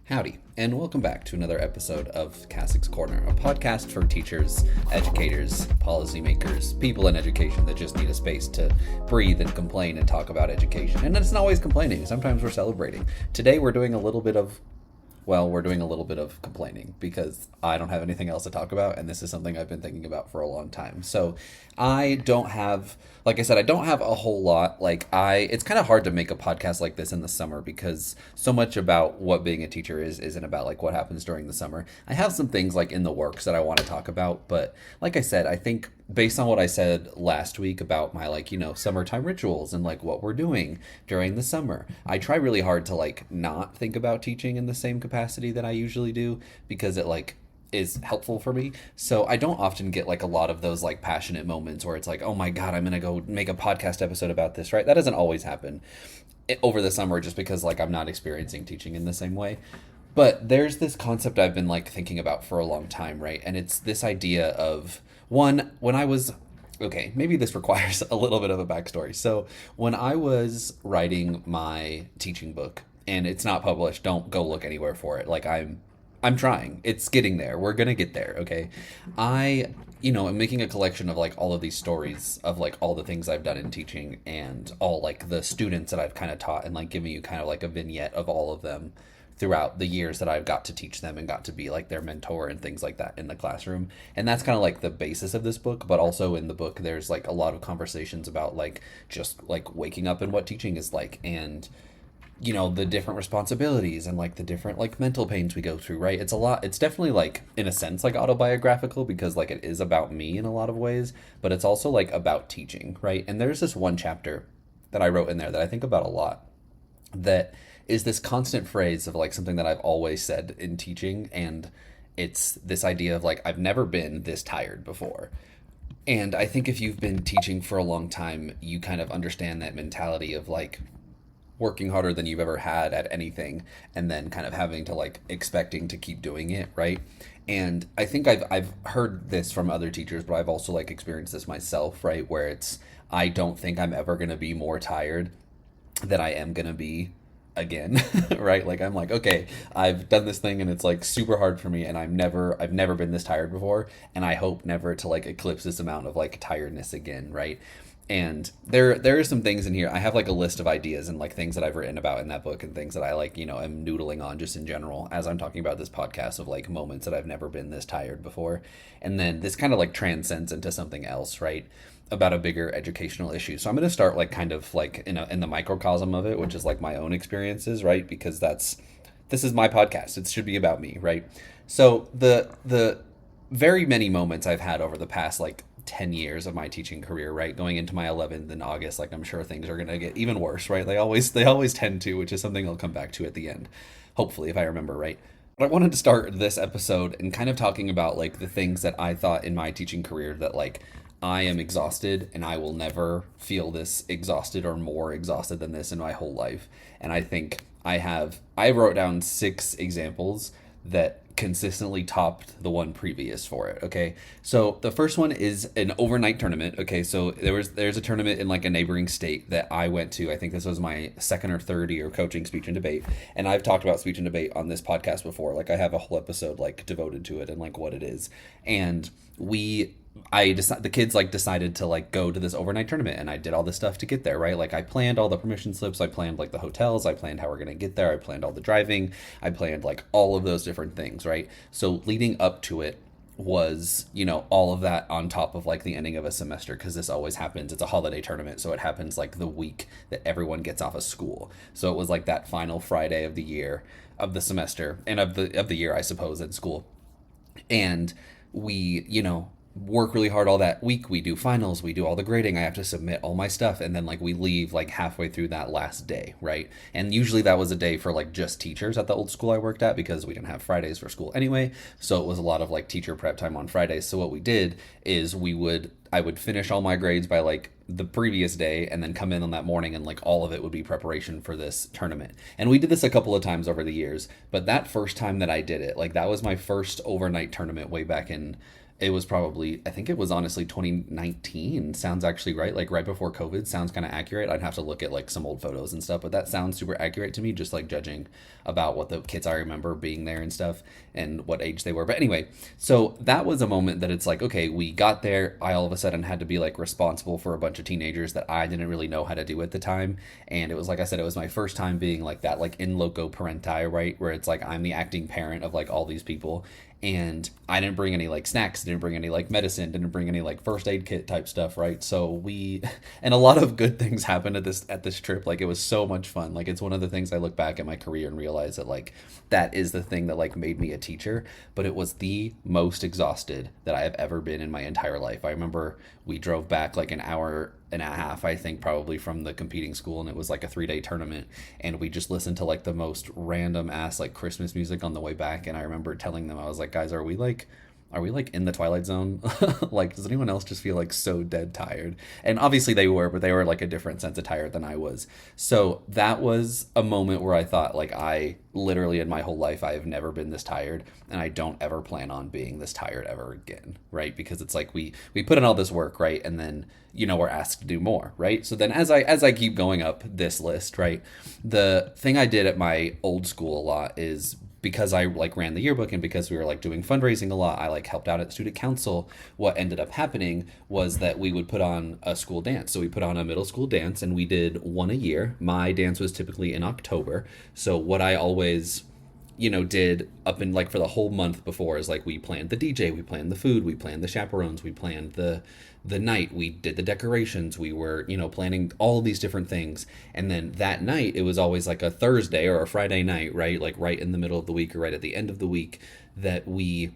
Howdy, and welcome back to another episode of Kassick's Corner, a podcast for teachers, educators, policymakers, people in education that just need a space to breathe and complain and talk about education. And it's not always complaining, sometimes we're celebrating. Today we're doing a little bit of complaining because I don't have anything else to talk about, and this is something I've been thinking about for a long time. So I don't have, like I said, I don't have a whole lot. It's kind of hard to make a podcast like this in the summer because so much about what being a teacher isn't about like what happens during the summer. I have some things like in the works that I want to talk about, but like I said, I think based on what I said last week about my summertime rituals and like what we're doing during the summer, I try really hard to like not think about teaching in the same capacity that I usually do because it like is helpful for me. So I don't often get like a lot of those like passionate moments where it's like, oh my God, I'm going to go make a podcast episode about this, right? That doesn't always happen over the summer just because like I'm not experiencing teaching in the same way. But there's this concept I've been like thinking about for a long time, right? And it's this idea of maybe this requires a little bit of a backstory. So when I was writing my teaching book, and it's not published, don't go look anywhere for it. I'm trying. It's getting there. We're gonna get there, okay? I'm making a collection of like all of these stories of like all the things I've done in teaching and all like the students that I've kind of taught and like giving you kind of like a vignette of all of them throughout the years that I've got to teach them and got to be like their mentor and things like that in the classroom. And that's kind of like the basis of this book, but also in the book there's like a lot of conversations about like just like waking up and what teaching is like and the different responsibilities and like the different like mental pains we go through, right? It's definitely like in a sense like autobiographical because like it is about me in a lot of ways, but it's also like about teaching, right? And there's this one chapter that I wrote in there that I think about a lot that is this constant phrase of like something that I've always said in teaching, and it's this idea of like I've never been this tired before. And I think if you've been teaching for a long time, you kind of understand that mentality of like working harder than you've ever had at anything and then kind of having to like expecting to keep doing it, right? And I think I've heard this from other teachers, but I've also like experienced this myself, right? Where it's I don't think I'm ever going to be more tired than I am going to be again, right? Like I'm like, okay, I've done this thing and it's like super hard for me and I've never been this tired before, and I hope never to like eclipse this amount of like tiredness again, right? And there are some things in here. I have like a list of ideas and like things that I've written about in that book and things that I like, am noodling on just in general as I'm talking about this podcast of like moments that I've never been this tired before. And then this kind of like transcends into something else, right? About a bigger educational issue. So I'm going to start like kind of like in the microcosm of it, which is like my own experiences, right? Because this is my podcast. It should be about me, right? So the very many moments I've had over the past like 10 years of my teaching career, right? Going into my 11th in August, like I'm sure things are going to get even worse, right? They always tend to, which is something I'll come back to at the end, hopefully, if I remember right. But I wanted to start this episode and kind of talking about like the things that I thought in my teaching career that like I am exhausted and I will never feel this exhausted or more exhausted than this in my whole life. And I think I wrote down 6 examples that consistently topped the one previous for it. Okay. So the first one is an overnight tournament. Okay. So there's a tournament in like a neighboring state that I went to. I think this was my second or third year coaching speech and debate. And I've talked about speech and debate on this podcast before. Like I have a whole episode like devoted to it and like what it is. And the kids like decided to like go to this overnight tournament, and I did all this stuff to get there, right? Like I planned all the permission slips, I planned like the hotels, I planned how we're going to get there, I planned all the driving, I planned like all of those different things, right? So leading up to it was, all of that on top of like the ending of a semester, because this always happens. It's a holiday tournament, so it happens like the week that everyone gets off of school. So it was like that final Friday of the year, of the semester, and of the year, I suppose, at school. And we, work really hard all that week. We do finals, we do all the grading, I have to submit all my stuff, and then like we leave like halfway through that last day, right? And usually that was a day for like just teachers at the old school I worked at, because we didn't have Fridays for school anyway, so it was a lot of like teacher prep time on Fridays. So what we did is I would finish all my grades by like the previous day and then come in on that morning, and like all of it would be preparation for this tournament. And we did this a couple of times over the years, but that first time that I did it, like that was my first overnight tournament way back in It was probably, I think it was honestly 2019. Sounds actually right. Like right before COVID. Sounds kind of accurate. I'd have to look at like some old photos and stuff, but that sounds super accurate to me, just like judging about what the kids I remember being there and stuff and what age they were. But anyway, so that was a moment that it's like, okay, we got there. I all of a sudden had to be like responsible for a bunch of teenagers that I didn't really know how to do at the time. And it was like I said, it was my first time being like that, like in loco parenti, right? Where it's like I'm the acting parent of like all these people, and I didn't bring any like snacks, didn't bring any like medicine, didn't bring any like first aid kit type stuff, right? So we and a lot of good things happened at this trip. Like it was so much fun. Like it's one of the things I look back at my career and realize that like that is the thing that like made me a teacher, but it was the most exhausted that I have ever been in my entire life. I remember we drove back like an hour and a half, I think, probably from the competing school, and it was like a 3 day tournament, and we just listened to like the most random ass like Christmas music on the way back. And I remember telling them, I was like, guys, are we like in the twilight zone? Like, does anyone else just feel like so dead tired? And obviously they were, but they were like a different sense of tired than I was. So that was a moment where I thought, like, I literally in my whole life I have never been this tired, and I don't ever plan on being this tired ever again, right? Because it's like we put in all this work, right? And then we're asked to do more, right? So then as I keep going up this list, right, the thing I did at my old school a lot is, because I like ran the yearbook and because we were like doing fundraising a lot, I like helped out at student council. What ended up happening was that we would put on a school dance. So we put on a middle school dance, and we did one a year. My dance was typically in October. So what I always did up in like for the whole month before is like we planned the DJ, we planned the food, we planned the chaperones, we planned the night, we did the decorations, we were, planning all of these different things. And then that night, it was always like a Thursday or a Friday night, right? Like right in the middle of the week or right at the end of the week, that we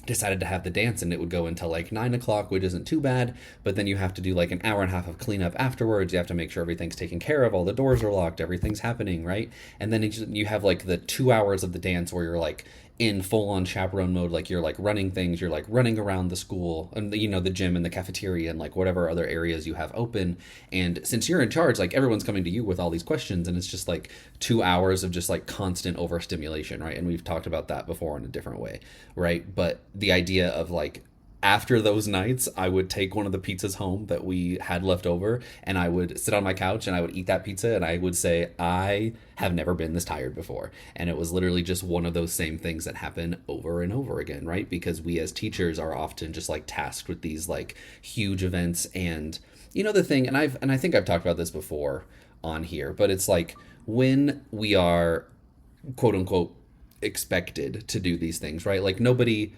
decided to have the dance, and it would go until like 9 o'clock, which isn't too bad. But then you have to do like an hour and a half of cleanup afterwards. You have to make sure everything's taken care of, all the doors are locked, everything's happening, right? And then you have like the 2 hours of the dance where you're like in full on chaperone mode, like you're like running things, you're like running around the school and the gym and the cafeteria and like whatever other areas you have open. And since you're in charge, like everyone's coming to you with all these questions, and it's just like 2 hours of just like constant overstimulation, right? And we've talked about that before in a different way, right? But the idea of like, after those nights, I would take one of the pizzas home that we had left over, and I would sit on my couch and I would eat that pizza, and I would say, I have never been this tired before. And it was literally just one of those same things that happen over and over again, right? Because we as teachers are often just like tasked with these like huge events. And the thing, and I think I've talked about this before on here, but it's like when we are quote unquote expected to do these things, right? Like nobody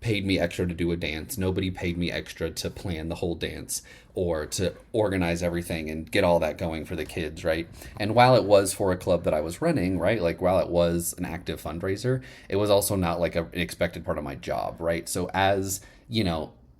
paid me extra to do a dance. Nobody paid me extra to plan the whole dance or to organize everything and get all that going for the kids, right? And while it was for a club that I was running, right, like while it was an active fundraiser, it was also not like an expected part of my job, right? So as,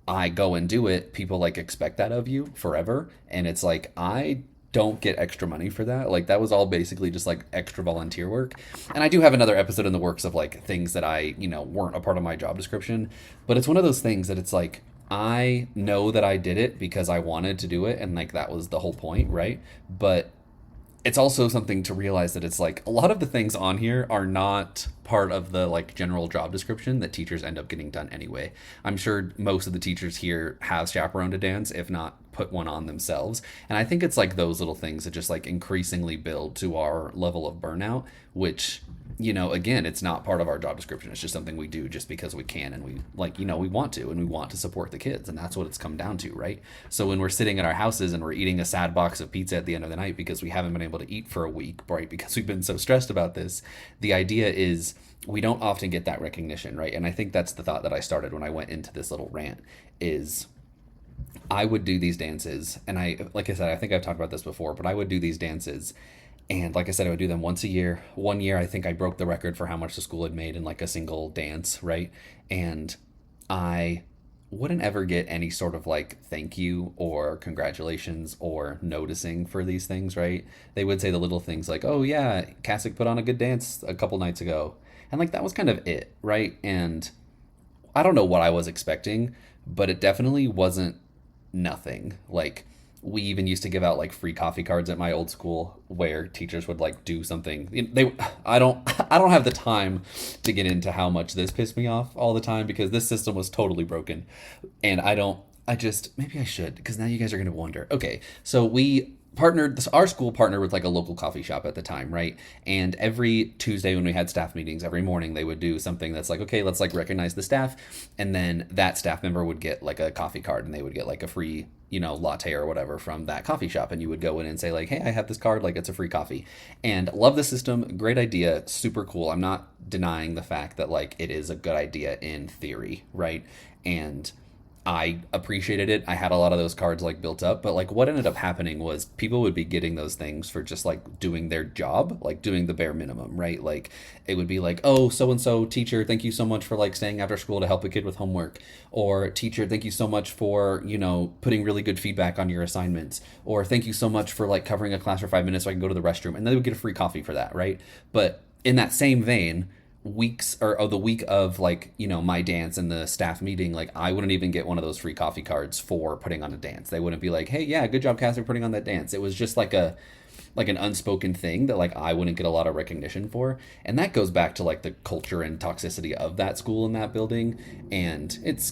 I go and do it, people like expect that of you forever. And it's like, I don't get extra money for that. Like that was all basically just like extra volunteer work. And I do have another episode in the works of like things that I, weren't a part of my job description, but it's one of those things that it's like, I know that I did it because I wanted to do it, and like that was the whole point, right? But it's also something to realize that it's like a lot of the things on here are not part of the like general job description that teachers end up getting done anyway. I'm sure most of the teachers here have chaperoned a dance, if not put one on themselves. And I think it's like those little things that just like increasingly build to our level of burnout, which, again, it's not part of our job description. It's just something we do just because we can, and we like, we want to, and we want to support the kids. And that's what it's come down to, right? So when we're sitting at our houses and we're eating a sad box of pizza at the end of the night because we haven't been able to eat for a week, right? Because we've been so stressed about this, the idea is we don't often get that recognition, right? And I think that's the thought that I started when I went into this little rant is I would do these dances, and like I said, I think I've talked about this before, but I would do these dances, and like I said, I would do them once a year. One year, I think I broke the record for how much the school had made in like a single dance, right? And I wouldn't ever get any sort of like thank you or congratulations or noticing for these things, right? They would say the little things like, oh yeah, Kassick put on a good dance a couple nights ago. And like that was kind of it, right? And I don't know what I was expecting, but it definitely wasn't nothing. Like We even used to give out like free coffee cards at my old school where teachers would like do something. They I don't have the time to get into how much this pissed me off all the time because this system was totally broken. And I just maybe I should because now you guys are going to wonder. Okay, so we partnered our school partnered with like a local coffee shop at the time, right? And every Tuesday when we had staff meetings every morning they would do something that's like, okay, let's like recognize the staff, and then that staff member would get like a coffee card and they would get like a free, latte or whatever from that coffee shop, and you would go in and say like, hey, I have this card, like it's a free coffee. And love the system, great idea, super cool. I'm not denying the fact that like it is a good idea in theory, right? And I appreciated it. I had a lot of those cards like built up, but like what ended up happening was people would be getting those things for just like doing their job, like doing the bare minimum, right? Like it would be like, oh, so and so teacher, thank you so much for like staying after school to help a kid with homework. Or teacher, thank you so much for, putting really good feedback on your assignments. Or thank you so much for like covering a class for 5 minutes so I can go to the restroom. And they would get a free coffee for that, right? But in that same vein, weeks or the week of like my dance and the staff meeting, like I wouldn't even get one of those free coffee cards for putting on a dance. They wouldn't be like, hey, yeah, good job, Kassick, putting on that dance. It was just like an unspoken thing that like I wouldn't get a lot of recognition for. And that goes back to like the culture and toxicity of that school and that building. And it's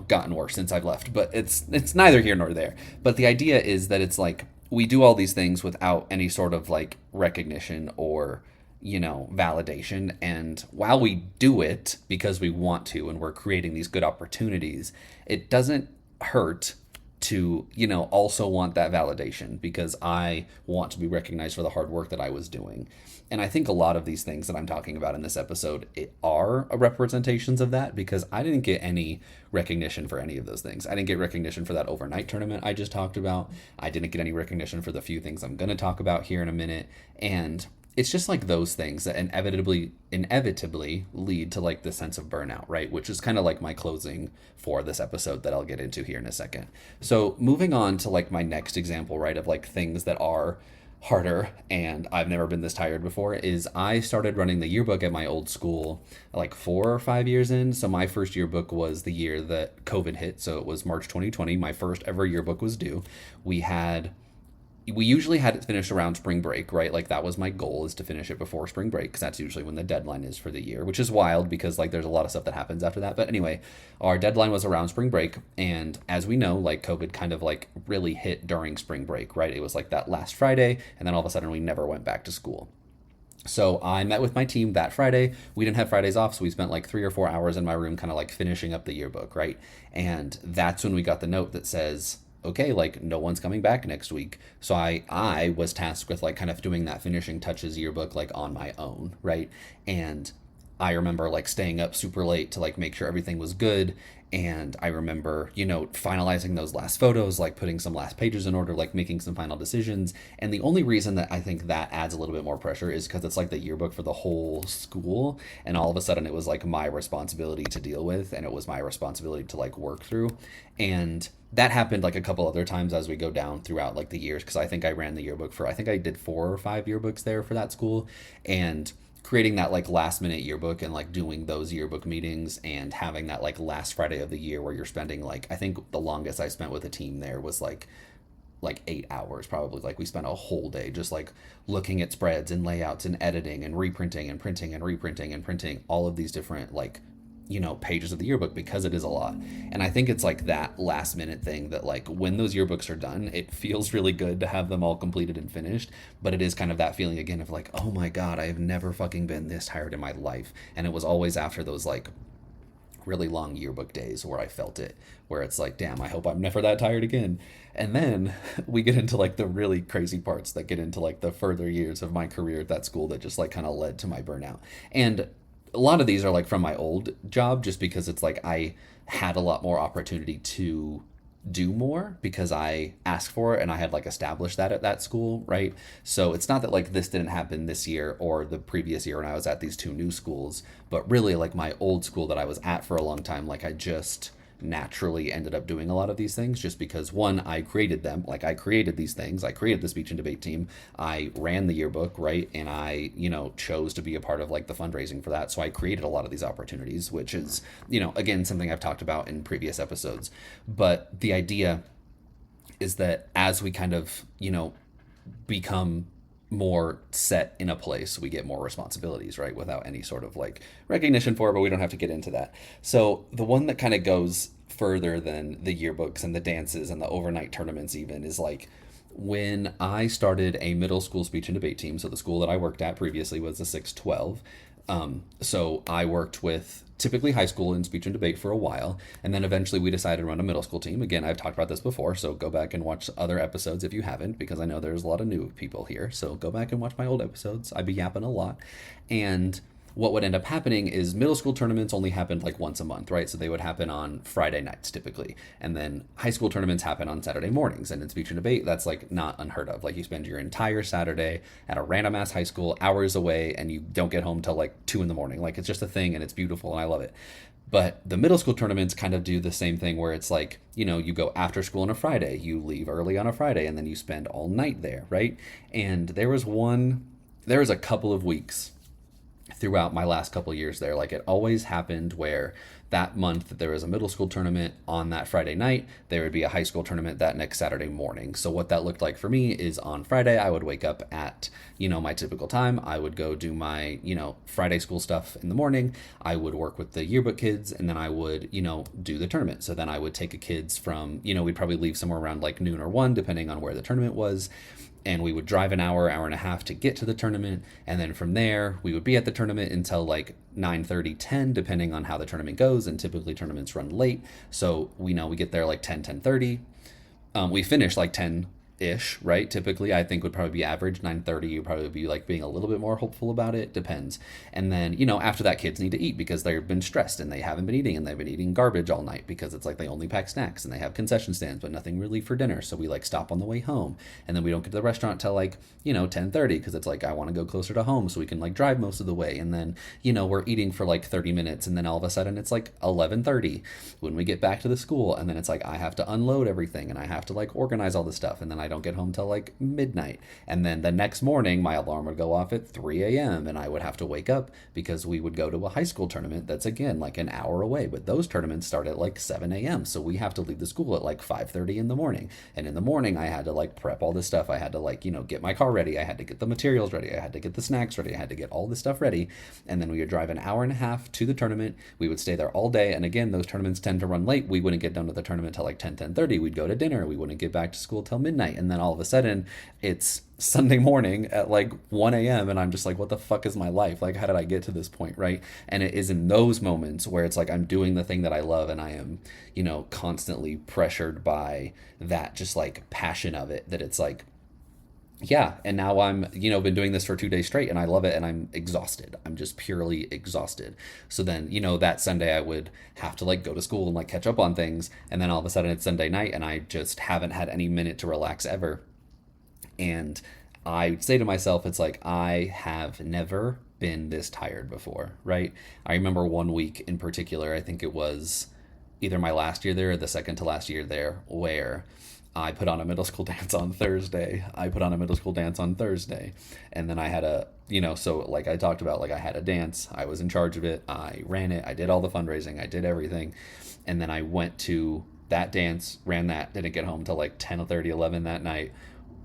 gotten worse since I've left, but it's neither here nor there. But the idea is that it's like we do all these things without any sort of like recognition or validation. And while we do it because we want to and we're creating these good opportunities, it doesn't hurt to, also want that validation because I want to be recognized for the hard work that I was doing. And I think a lot of these things that I'm talking about in this episode are representations of that because I didn't get any recognition for any of those things. I didn't get recognition for that overnight tournament I just talked about. I didn't get any recognition for the few things I'm going to talk about here in a minute. And it's just like those things that inevitably lead to like the sense of burnout, right? Which is kind of like my closing for this episode that I'll get into here in a second. So moving on to like my next example, right, of like things that are harder and I've never been this tired before is I started running the yearbook at my old school like 4 or 5 years in. So my first yearbook was the year that COVID hit. So it was March 2020. My first ever yearbook was due. We usually had it finished around spring break, right? Like that was my goal, is to finish it before spring break because that's usually when the deadline is for the year, which is wild because like there's a lot of stuff that happens after that. But anyway, our deadline was around spring break. And as we know, like COVID kind of like really hit during spring break, right? It was like that last Friday. And then all of a sudden we never went back to school. So I met with my team that Friday. We didn't have Fridays off, so we spent like 3 or 4 hours in my room kind of like finishing up the yearbook, right? And that's when we got the note that says, okay, like no one's coming back next week. So I was tasked with like kind of doing that finishing touches yearbook like on my own, right? And I remember like staying up super late to like make sure everything was good. And I remember, finalizing those last photos, like putting some last pages in order, like making some final decisions. And the only reason that I think that adds a little bit more pressure is because it's like the yearbook for the whole school. And all of a sudden it was like my responsibility to deal with, and it was my responsibility to like work through. And that happened like a couple other times as we go down throughout like the years, because I think I ran the yearbook I think I did 4 or 5 yearbooks there for that school. And creating that like last minute yearbook and like doing those yearbook meetings and having that like last Friday of the year where you're spending like, I think the longest I spent with a team there was like 8 hours probably. Like we spent a whole day just like looking at spreads and layouts and editing and reprinting and printing and reprinting and printing all of these different like pages of the yearbook, because it is a lot. And I think it's like that last minute thing that like when those yearbooks are done, it feels really good to have them all completed and finished. But it is kind of that feeling again of like, oh my God, I have never fucking been this tired in my life. And it was always after those like really long yearbook days where I felt it, where it's like, damn, I hope I'm never that tired again. And then we get into like the really crazy parts that get into like the further years of my career at that school that just like kind of led to my burnout. And a lot of these are like from my old job, just because it's like I had a lot more opportunity to do more because I asked for it and I had like established that at that school, right? So it's not that like this didn't happen this year or the previous year when I was at these two new schools, but really like my old school that I was at for a long time, like I just naturally ended up doing a lot of these things just because, one, I created them. Like I created these things. I created the speech and debate team. I ran the yearbook, right? And I, chose to be a part of like the fundraising for that. So I created a lot of these opportunities, which is, again, something I've talked about in previous episodes. But the idea is that as we kind of, become more set in a place, we get more responsibilities, right? Without any sort of like recognition for it, but we don't have to get into that. So the one that kind of goes further than the yearbooks and the dances and the overnight tournaments even is like when I started a middle school speech and debate team. So the school that I worked at previously was the 612. So I worked with typically high school in speech and debate for a while, and then eventually we decided to run a middle school team. Again, I've talked about this before, so go back and watch other episodes if you haven't, because I know there's a lot of new people here. So go back and watch my old episodes. I be yapping a lot. And what would end up happening is middle school tournaments only happened like once a month, right? So they would happen on Friday nights typically. And then high school tournaments happen on Saturday mornings. And in speech and debate, that's like not unheard of. Like you spend your entire Saturday at a random ass high school, hours away, and you don't get home till like 2 in the morning. Like it's just a thing and it's beautiful and I love it. But the middle school tournaments kind of do the same thing where it's like, you go after school on a Friday, you leave early on a Friday, and then you spend all night there, right? And there was a couple of weeks throughout my last couple of years there. Like it always happened where that month that there was a middle school tournament on that Friday night, there would be a high school tournament that next Saturday morning. So what that looked like for me is on Friday, I would wake up at, my typical time. I would go do my, Friday school stuff in the morning. I would work with the yearbook kids and then I would, do the tournament. So then I would take the kids from, we'd probably leave somewhere around like noon or 1, depending on where the tournament was, and we would drive an hour and a half to get to the tournament, and then from there we would be at the tournament until like 9:30, 10, depending on how the tournament goes, and typically tournaments run late, so we know we get there like 10, 10:30. We finish like 10 ish, right? Typically I think would probably be average 9:30. You'd probably be like being a little bit more hopeful about it, depends. And then after that, kids need to eat because they've been stressed and they haven't been eating, and they've been eating garbage all night because it's like they only pack snacks and they have concession stands but nothing really for dinner, so we like stop on the way home, and then we don't get to the restaurant till like 10:30 because it's like I want to go closer to home so we can like drive most of the way, and then we're eating for like 30 minutes, and then all of a sudden it's like 11:30 when we get back to the school, and then it's like I have to unload everything and I have to like organize all this stuff, and then I don't get home till like midnight. And then the next morning, my alarm would go off at 3 a.m. and I would have to wake up because we would go to a high school tournament that's again like an hour away. But those tournaments start at like 7 a.m. So we have to leave the school at like 5:30 in the morning. And in the morning, I had to like prep all this stuff. I had to like, get my car ready. I had to get the materials ready. I had to get the snacks ready. I had to get all this stuff ready. And then we would drive an hour and a half to the tournament. We would stay there all day. And again, those tournaments tend to run late. We wouldn't get done with the tournament till like 10, 10:30. We'd go to dinner. We wouldn't get back to school till midnight. And then all of a sudden it's Sunday morning at like 1 a.m. and I'm just like, what the fuck is my life? Like, how did I get to this point, right? And it is in those moments where it's like I'm doing the thing that I love and I am, constantly pressured by that just like passion of it, that it's like, yeah, and now I'm, been doing this for 2 days straight and I love it and I'm exhausted. I'm just purely exhausted. So then, that Sunday I would have to like go to school and like catch up on things. And then all of a sudden it's Sunday night and I just haven't had any minute to relax ever. And I say to myself, it's like, I have never been this tired before, right? I remember one week in particular, I think it was either my last year there or the second to last year there, where I put on a middle school dance on Thursday. And then I had so like I talked about, like I had a dance. I was in charge of it. I ran it. I did all the fundraising. I did everything. And then I went to that dance, ran that, didn't get home till like 10:30, 11 that night.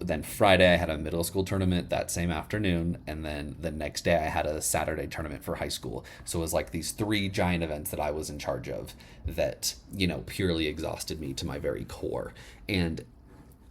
Then Friday I had a middle school tournament that same afternoon, and then the next day I had a Saturday tournament for high school. So it was like these 3 giant events that I was in charge of that, purely exhausted me to my very core. And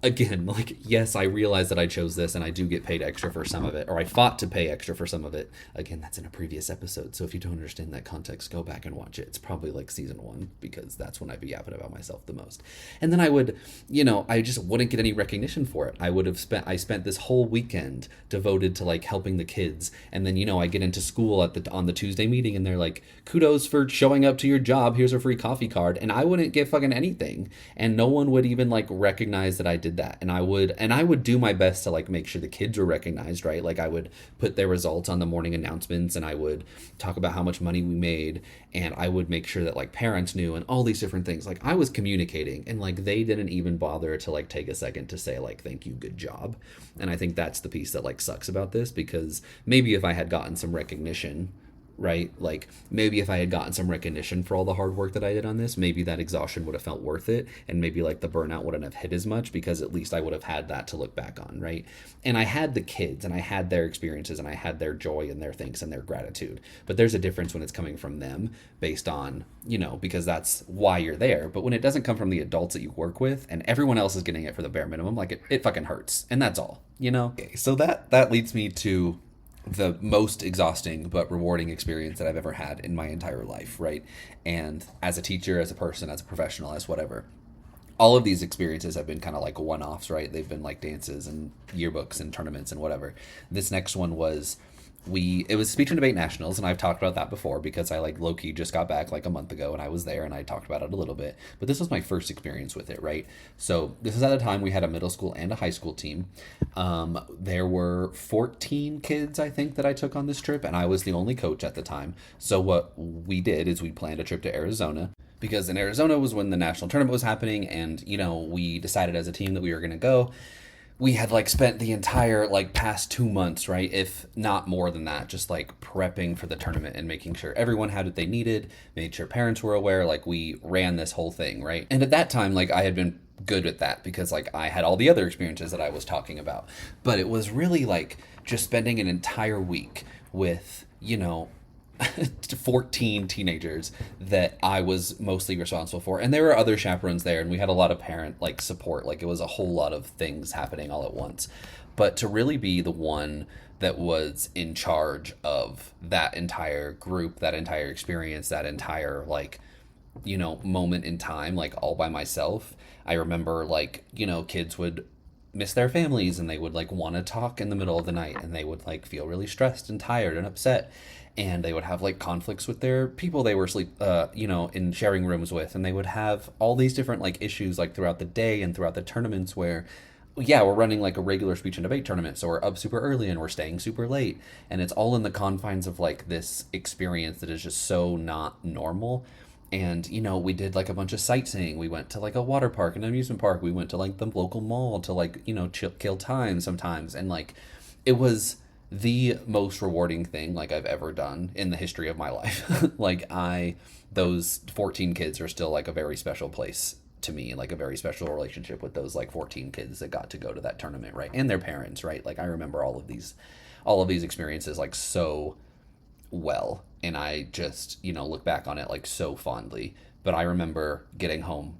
again, like, yes, I realize that I chose this and I do get paid extra for some of it, or I fought to pay extra for some of it. Again, that's in a previous episode. So if you don't understand that context, go back and watch it. It's probably like season 1, because that's when I'd be yapping about myself the most. And then I would, I just wouldn't get any recognition for it. I spent this whole weekend devoted to like helping the kids. And then, I get into school on the Tuesday meeting and they're like, kudos for showing up to your job. Here's a free coffee card. And I wouldn't get fucking anything. And no one would even like recognize that I did that. And I would do my best to like make sure the kids were recognized, right? Like I would put their results on the morning announcements and I would talk about how much money we made, and I would make sure that like parents knew and all these different things. Like I was communicating, and like they didn't even bother to like take a second to say like, thank you, good job. And I think that's the piece that like sucks about this, because maybe if I had gotten some recognition right? Like maybe if I had gotten some recognition for all the hard work that I did on this, maybe that exhaustion would have felt worth it, and maybe like the burnout wouldn't have hit as much because at least I would have had that to look back on, right? And I had the kids and I had their experiences and I had their joy and their thanks and their gratitude. But there's a difference when it's coming from them based on, because that's why you're there. But when it doesn't come from the adults that you work with and everyone else is getting it for the bare minimum, like it fucking hurts. And that's all, Okay, so that leads me to the most exhausting but rewarding experience that I've ever had in my entire life, right? And as a teacher, as a person, as a professional, as whatever, all of these experiences have been kind of like one-offs, right? They've been like dances and yearbooks and tournaments and whatever. This next one was it was speech and debate nationals, and I've talked about that before because I like low-key just got back like a month ago and I was there and I talked about it a little bit, but this was my first experience with it, right? So this is at a time we had a middle school and a high school team. There were 14 kids, I think, that I took on this trip, and I was the only coach at the time. So what we did is we planned a trip to Arizona, because in Arizona was when the national tournament was happening, and we decided as a team that we were going to go. We had like spent the entire like past 2 months, right, if not more than that, just like prepping for the tournament and making sure everyone had what they needed, made sure parents were aware. Like we ran this whole thing, right? And at that time, like I had been good at that because like I had all the other experiences that I was talking about. But it was really like just spending an entire week with 14 teenagers that I was mostly responsible for. And there were other chaperones there, and we had a lot of parent like support. Like it was a whole lot of things happening all at once. But to really be the one that was in charge of that entire group, that entire experience, that entire like, moment in time, like all by myself, I remember like, kids would miss their families and they would like want to talk in the middle of the night, and they would like feel really stressed and tired and upset, and they would have like conflicts with their people they were in sharing rooms with, and they would have all these different like issues like throughout the day and throughout the tournaments where we're running like a regular speech and debate tournament, so we're up super early and we're staying super late, and it's all in the confines of like this experience that is just so not normal. And we did like a bunch of sightseeing. We went to like a water park, an amusement park. We went to like the local mall to like kill time sometimes, and like it was the most rewarding thing like I've ever done in the history of my life. Like those 14 kids are still like a very special place to me, like a very special relationship with those like 14 kids that got to go to that tournament, right? And their parents, right? Like I remember all of these experiences like so well, and I just look back on it like so fondly. But I remember getting home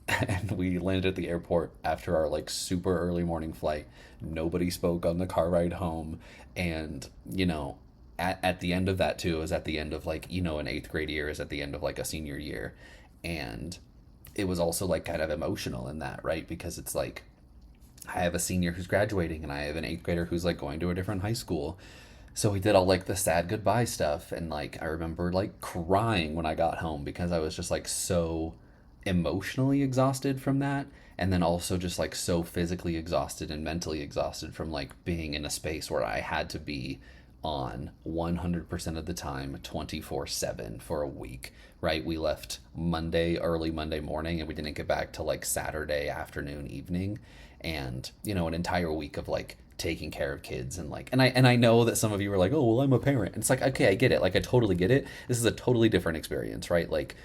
and we landed at the airport after our like super early morning flight. Nobody spoke on the car ride home, and at the end of that too, is at the end of like an eighth grade year is at the end of like a senior year, and it was also like kind of emotional in that, right? Because it's like I have a senior who's graduating and I have an eighth grader who's like going to a different high school. So we did all like the sad goodbye stuff, and like I remember like crying when I got home because I was just like so emotionally exhausted from that, and then also just like so physically exhausted and mentally exhausted from like being in a space where I had to be on 100% of the time 24/7 for a week, right? We left early Monday morning, and we didn't get back till like Saturday afternoon, evening, and an entire week of like taking care of kids. And like and I know that some of you are like, oh well, I'm a parent, and it's like, okay, I get it, like I totally get it. This is a totally different experience, right? Like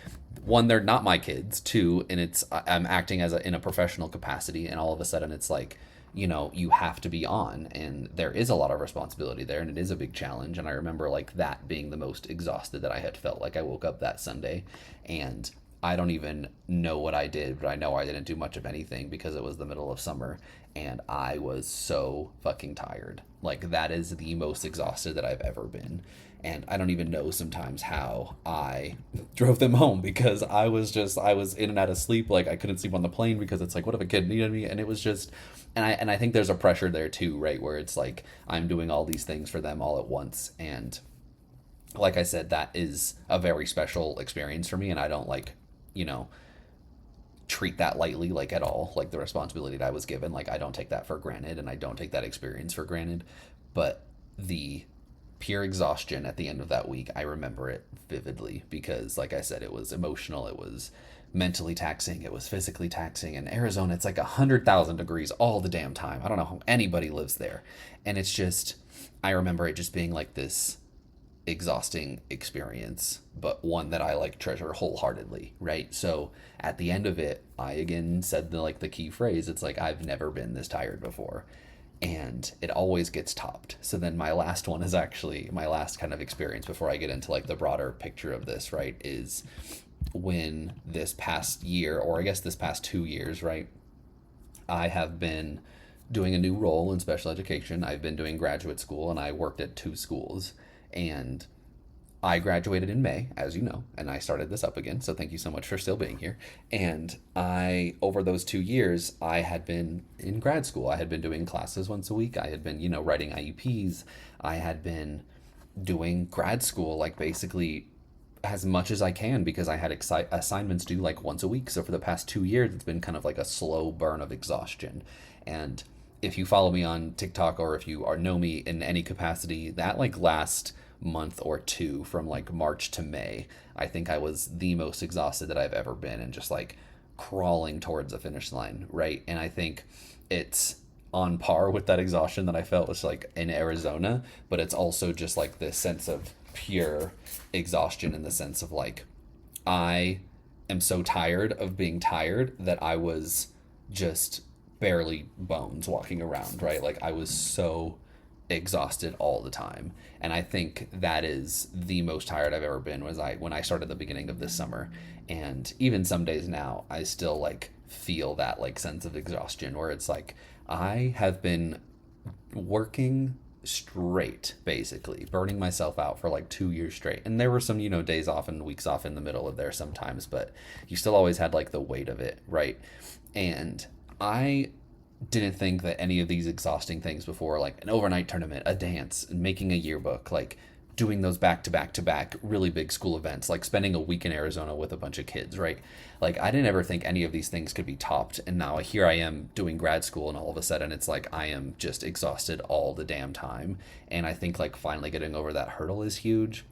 one, they're not my kids. Two, and I'm acting in a professional capacity, and all of a sudden it's like you have to be on, and there is a lot of responsibility there, and it is a big challenge. And I remember like that being the most exhausted that I had felt. Like I woke up that Sunday and I don't even know what I did, but I know I didn't do much of anything because it was the middle of summer and I was so fucking tired. Like that is the most exhausted that I've ever been. And I don't even know sometimes how I drove them home because I was in and out of sleep. Like I couldn't sleep on the plane because it's like, what if a kid needed me? And it was just, and I think there's a pressure there too, right? Where it's like, I'm doing all these things for them all at once. And like I said, that is a very special experience for me. And I don't like, treat that lightly, like at all. Like the responsibility that I was given, like I don't take that for granted, and I don't take that experience for granted. But the pure exhaustion at the end of that week, I remember it vividly because like I said, it was emotional, it was mentally taxing, it was physically taxing. In Arizona, it's like 100,000 degrees all the damn time. I don't know how anybody lives there. And it's just, I remember it just being like this exhausting experience, but one that I like treasure wholeheartedly, right? So at the end of it, I again said the key phrase. It's like I've never been this tired before. And it always gets topped. So then my last one is actually my last kind of experience before I get into like the broader picture of this, right? Is when this past year, or I guess this past 2 years, right? I have been doing a new role in special education. I've been doing graduate school and I worked at two schools. And I graduated in May, as you know, and I started this up again. So thank you so much for still being here. And over those 2 years, I had been in grad school. I had been doing classes once a week. I had been, writing IEPs. I had been doing grad school, like basically as much as I can because I had assignments due like once a week. So for the past 2 years, it's been kind of like a slow burn of exhaustion. And if you follow me on TikTok or if you know me in any capacity, that like last month or two from like March to May, I think I was the most exhausted that I've ever been and just like crawling towards the finish line, right? And I think it's on par with that exhaustion that I felt was like in Arizona, but it's also just like this sense of pure exhaustion in the sense of like I am so tired of being tired that I was just barely bones walking around, right? Like I was so exhausted all the time. And I think that is the most tired I've ever been was when I started the beginning of this summer. And even some days now, I still like feel that like sense of exhaustion where it's like I have been working straight, basically burning myself out for like 2 years straight. And there were some, days off and weeks off in the middle of there sometimes, but you still always had like the weight of it, right? And I didn't think that any of these exhausting things before, like an overnight tournament, a dance, and making a yearbook, like doing those back to back to back really big school events, like spending a week in Arizona with a bunch of kids, right? Like I didn't ever think any of these things could be topped. And now here I am doing grad school and all of a sudden it's like I am just exhausted all the damn time. And I think like finally getting over that hurdle is huge.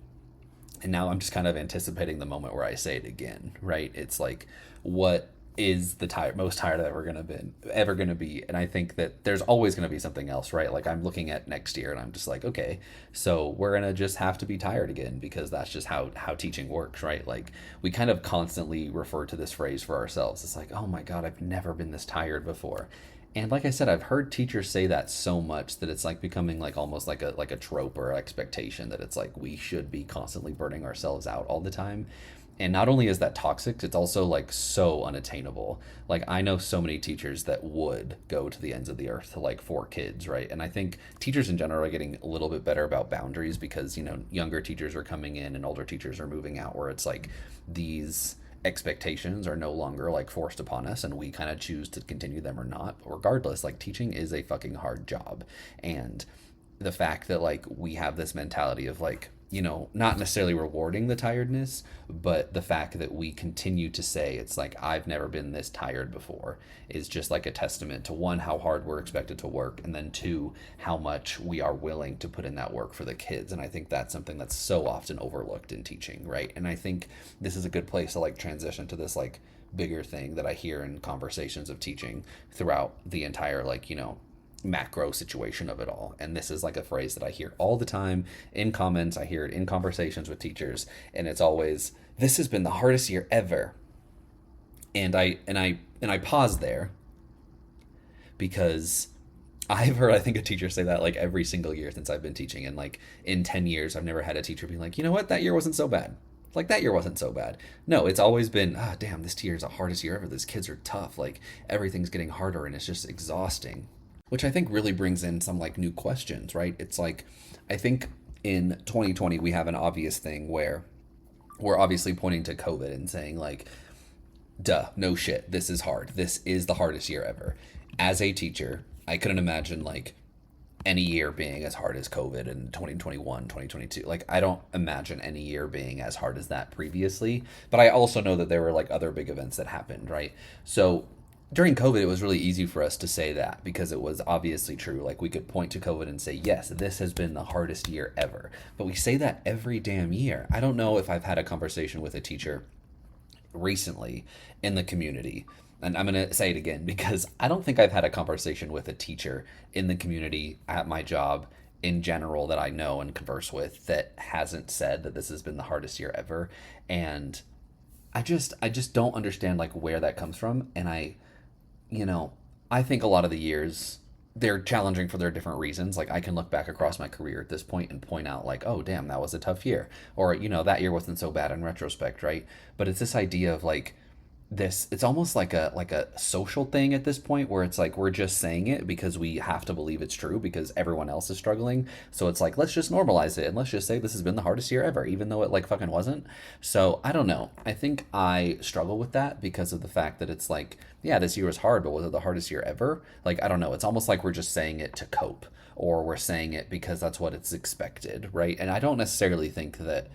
And now I'm just kind of anticipating the moment where I say it again, right? It's like, what is the most tired I've ever gonna be, and I think that there's always gonna be something else, right? Like I'm looking at next year, and I'm just like, okay, so we're gonna just have to be tired again because that's just how teaching works, right? Like we kind of constantly refer to this phrase for ourselves. It's like, oh my god, I've never been this tired before. And like I said, I've heard teachers say that so much that it's like becoming like almost like a trope or expectation that it's like we should be constantly burning ourselves out all the time. And not only is that toxic, it's also like so unattainable. Like I know so many teachers that would go to the ends of the earth to like for kids, right? And I think teachers in general are getting a little bit better about boundaries because, younger teachers are coming in and older teachers are moving out where it's like these expectations are no longer like forced upon us and we kind of choose to continue them or not. But regardless, like teaching is a fucking hard job. And the fact that like we have this mentality of like, not necessarily rewarding the tiredness, but the fact that we continue to say it's like I've never been this tired before is just like a testament to one, how hard we're expected to work, and then two, how much we are willing to put in that work for the kids. And I think that's something that's so often overlooked in teaching, right? And I think this is a good place to like transition to this like bigger thing that I hear in conversations of teaching throughout the entire like, macro situation of it all. And this is like a phrase that I hear all the time in comments. I hear it in conversations with teachers, and it's always, this has been the hardest year ever. And I pause there because I've heard, I think, a teacher say that like every single year since I've been teaching. And like in 10 years, I've never had a teacher be like, you know what, that year wasn't so bad. Like that year wasn't so bad. No, it's always been, damn, this year is the hardest year ever. These kids are tough. Like everything's getting harder and it's just exhausting. Which I think really brings in some like new questions, right? It's like, I think in 2020, we have an obvious thing where we're obviously pointing to COVID and saying like, duh, no shit, this is hard. This is the hardest year ever. As a teacher, I couldn't imagine like any year being as hard as COVID in 2021, 2022. Like, I don't imagine any year being as hard as that previously. But I also know that there were like other big events that happened, right? So during COVID, it was really easy for us to say that because it was obviously true. Like we could point to COVID and say, yes, this has been the hardest year ever. But we say that every damn year. I don't know if I've had a conversation with a teacher recently in the community. And I'm going to say it again because I don't think I've had a conversation with a teacher in the community at my job in general that I know and converse with that hasn't said that this has been the hardest year ever. And I just don't understand like where that comes from. And you know, I think a lot of the years they're challenging for their different reasons. Like I can look back across my career at this point and point out like, oh damn, that was a tough year. Or, that year wasn't so bad in retrospect, right? But it's this idea of like this it's almost like a social thing at this point where it's like we're just saying it because we have to believe it's true because everyone else is struggling. So it's like let's just normalize it and let's just say this has been the hardest year ever even though it like fucking wasn't. So I don't know, I think I struggle with that because of the fact that it's like, yeah, this year was hard, but was it the hardest year ever? Like I don't know, it's almost like we're just saying it to cope, or we're saying it because that's what it's expected, right? And I don't necessarily think that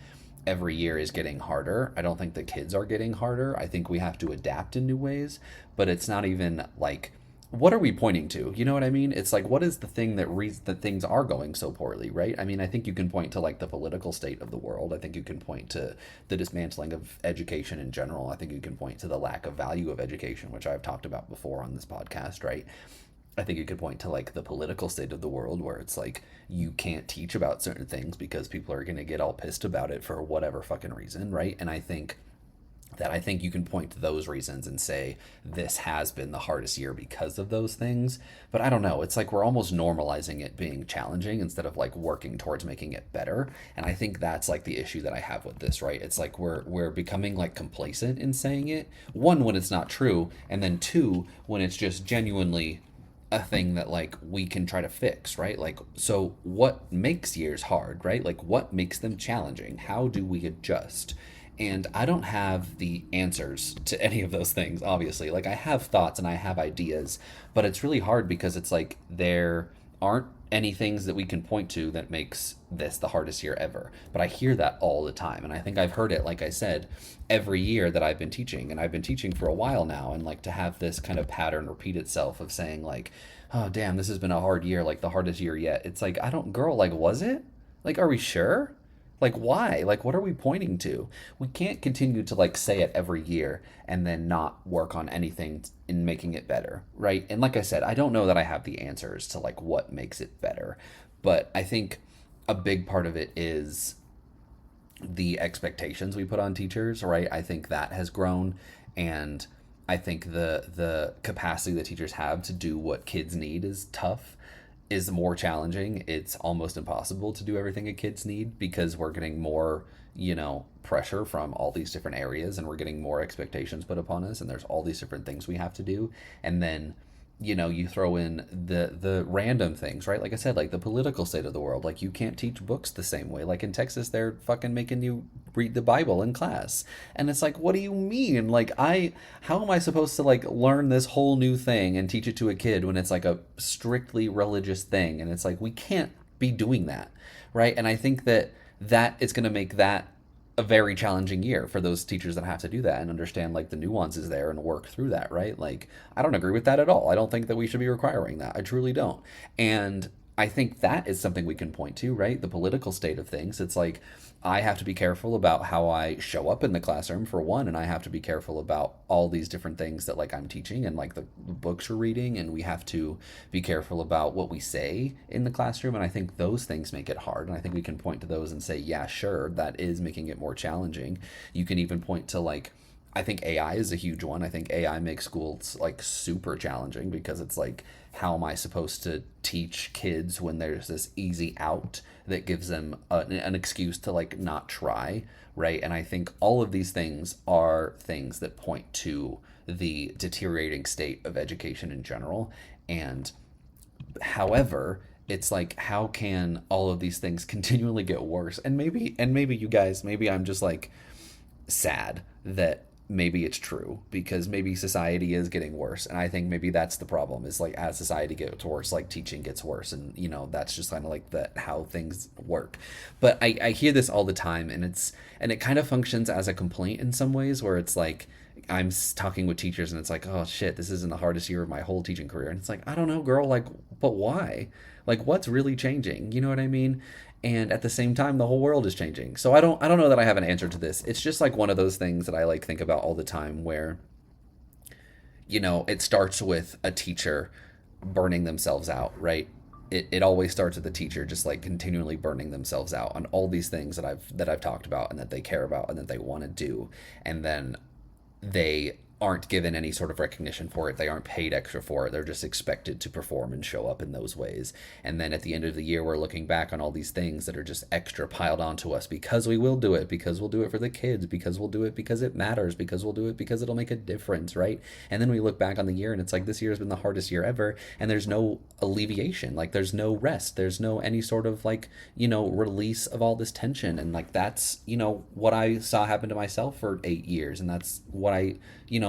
every year is getting harder. I don't think the kids are getting harder. I think we have to adapt in new ways, but it's not even like what are we pointing to? You know what I mean? It's like what is the thing that that things are going so poorly, right? I mean, I think you can point to like the political state of the world. I think you can point to the dismantling of education in general. I think you can point to the lack of value of education, which I've talked about before on this podcast, right? I think you could point to like the political state of the world where it's like you can't teach about certain things because people are going to get all pissed about it for whatever fucking reason, right? And I think you can point to those reasons and say this has been the hardest year because of those things. But I don't know, it's like we're almost normalizing it being challenging instead of like working towards making it better. And I think that's like the issue that I have with this, right? It's like we're becoming like complacent in saying it. One, when it's not true, and then two, when it's just genuinely a thing that like we can try to fix, right? Like, so what makes years hard, right? Like what makes them challenging? How do we adjust? And I don't have the answers to any of those things, obviously. Like I have thoughts and I have ideas, but it's really hard because it's like there aren't any things that we can point to that makes this the hardest year ever. But I hear that all the time. And I think I've heard it, like I said, every year that I've been teaching. And I've been teaching for a while now. And like to have this kind of pattern repeat itself of saying, like, oh, damn, this has been a hard year, like the hardest year yet. It's like, I don't, girl, like, was it? Like, are we sure? Like, why? Like, what are we pointing to? We can't continue to like say it every year and then not work on anything in making it better, right? And like I said, I don't know that I have the answers to like what makes it better, but I think a big part of it is the expectations we put on teachers, right? I think that has grown, and I think the capacity that teachers have to do what kids need is tough, is more challenging. It's almost impossible to do everything that kids need because we're getting more, pressure from all these different areas, and we're getting more expectations put upon us, and there's all these different things we have to do. And then you throw in the random things, right? Like I said, like the political state of the world. Like you can't teach books the same way. Like in Texas, they're fucking making you read the Bible in class, and it's like, what do you mean? Like how am I supposed to like learn this whole new thing and teach it to a kid when it's like a strictly religious thing? And it's like we can't be doing that, right? And I think that is going to make that a very challenging year for those teachers that have to do that and understand like the nuances there and work through that, right? Like I don't agree with that at all. I don't think that we should be requiring that. I truly don't. And I think that is something we can point to, right? The political state of things. It's like I have to be careful about how I show up in the classroom for one, and I have to be careful about all these different things that like I'm teaching and like the books we're reading, and we have to be careful about what we say in the classroom. And I think those things make it hard. And I think we can point to those and say, yeah, sure, that is making it more challenging. You can even point to like I think AI is a huge one. I think AI makes schools like super challenging because it's like, how am I supposed to teach kids when there's this easy out that gives them an excuse to like not try, right? And I think all of these things are things that point to the deteriorating state of education in general. And however, it's like, how can all of these things continually get worse? And maybe you guys, maybe I'm just like sad that maybe it's true because maybe society is getting worse. And I think maybe that's the problem, is like as society gets worse, like teaching gets worse. And that's just kind of like how things work. But I hear this all the time, and it kind of functions as a complaint in some ways, where it's like I'm talking with teachers and it's like, oh shit, this isn't the hardest year of my whole teaching career. And it's like, I don't know, girl, like, but why? Like, what's really changing? You know what I mean? And at the same time, the whole world is changing. So I don't know that I have an answer to this. It's just like one of those things that I like think about all the time, where it starts with a teacher burning themselves out, right? it always starts with the teacher just like continually burning themselves out on all these things that I've talked about and that they care about and that they want to do, and then they aren't given any sort of recognition for it. They aren't paid extra for it. They're just expected to perform and show up in those ways. And then at the end of the year, we're looking back on all these things that are just extra piled onto us because we will do it, because we'll do it for the kids, because we'll do it because it matters, because we'll do it because it'll make a difference, right? And then we look back on the year and it's like, this year has been the hardest year ever. And there's no alleviation. Like there's no rest. There's no any sort of like, release of all this tension. And like, that's, what I saw happen to myself for 8 years. And that's what I,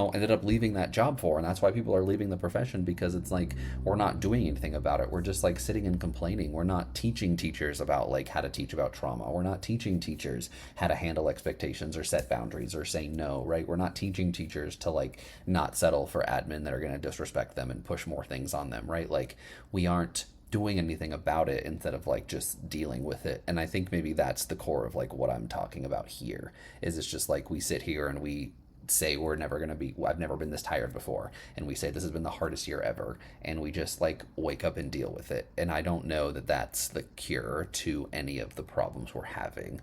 ended up leaving that job for. And that's why people are leaving the profession, because it's like, we're not doing anything about it. We're just like sitting and complaining. We're not teaching teachers about like how to teach about trauma. We're not teaching teachers how to handle expectations or set boundaries or say no, right? We're not teaching teachers to like not settle for admin that are going to disrespect them and push more things on them, right? Like we aren't doing anything about it instead of like just dealing with it. And I think maybe that's the core of like what I'm talking about here, is it's just like we sit here and we say we're never going to be, I've never been this tired before, and we say this has been the hardest year ever, and we just like wake up and deal with it. And I don't know that that's the cure to any of the problems we're having,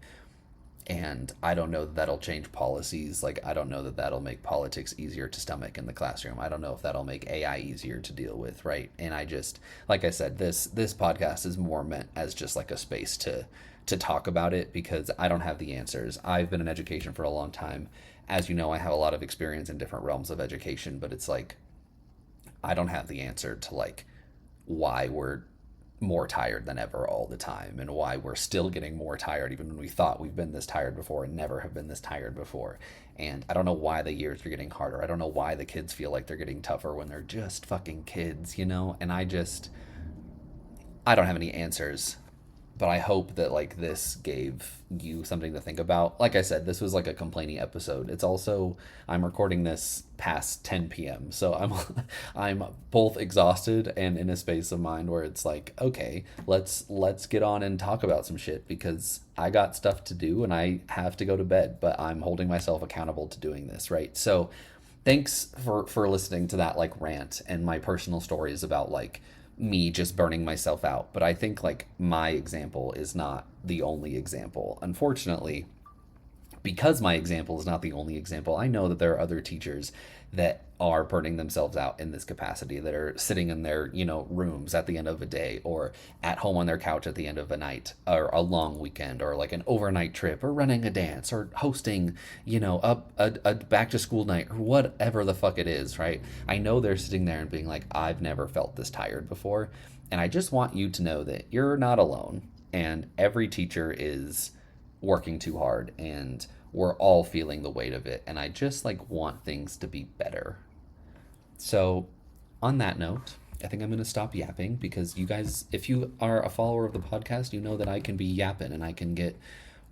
and I don't know that that'll change policies. Like I don't know that that'll make politics easier to stomach in the classroom. I don't know if that'll make AI easier to deal with, right? And I just, like I said, this podcast is more meant as just like a space to talk about it, because I don't have the answers. I've been in education for a long time. As you know, I have a lot of experience in different realms of education, but it's like, I don't have the answer to like why we're more tired than ever all the time, and why we're still getting more tired even when we thought we've been this tired before and never have been this tired before. And I don't know why the years are getting harder. I don't know why the kids feel like they're getting tougher when they're just fucking kids, And I don't have any answers. But I hope that like this gave you something to think about. Like I said, this was like a complaining episode. It's also, I'm recording this past 10 p.m. So I'm both exhausted and in a space of mind where it's like, okay, let's get on and talk about some shit, because I got stuff to do and I have to go to bed, but I'm holding myself accountable to doing this, right? So thanks for listening to that like rant and my personal stories about like me just burning myself out. But I think like my example is not the only example. Unfortunately, because my example is not the only example, I know that there are other teachers that are burning themselves out in this capacity, that are sitting in their, rooms at the end of a day, or at home on their couch at the end of a night, or a long weekend, or like an overnight trip, or running a dance, or hosting, a back to school night, or whatever the fuck it is, right? I know they're sitting there and being like, I've never felt this tired before. And I just want you to know that you're not alone, and every teacher is working too hard, and we're all feeling the weight of it. And I just like want things to be better. So on that note, I think I'm going to stop yapping, because you guys, if you are a follower of the podcast, you know that I can be yapping and I can get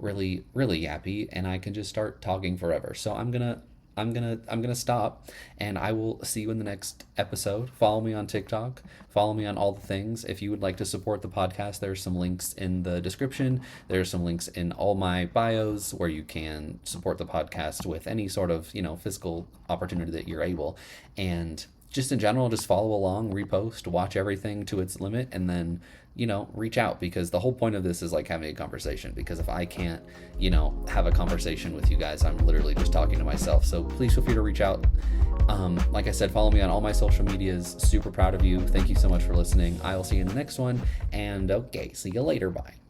really, really yappy, and I can just start talking forever. So I'm gonna stop, and I will see you in the next episode. Follow me on TikTok. Follow me on all the things. If you would like to support the podcast, there's some links in the description. There's some links in all my bios where you can support the podcast with any sort of, physical opportunity that you're able. And just in general, just follow along, repost, watch everything to its limit, and then, reach out, because the whole point of this is like having a conversation. Because if I can't, have a conversation with you guys, I'm literally just talking to myself. So please feel free to reach out. Like I said, follow me on all my social medias. Super proud of you. Thank you so much for listening. I will see you in the next one. And okay, see you later. Bye.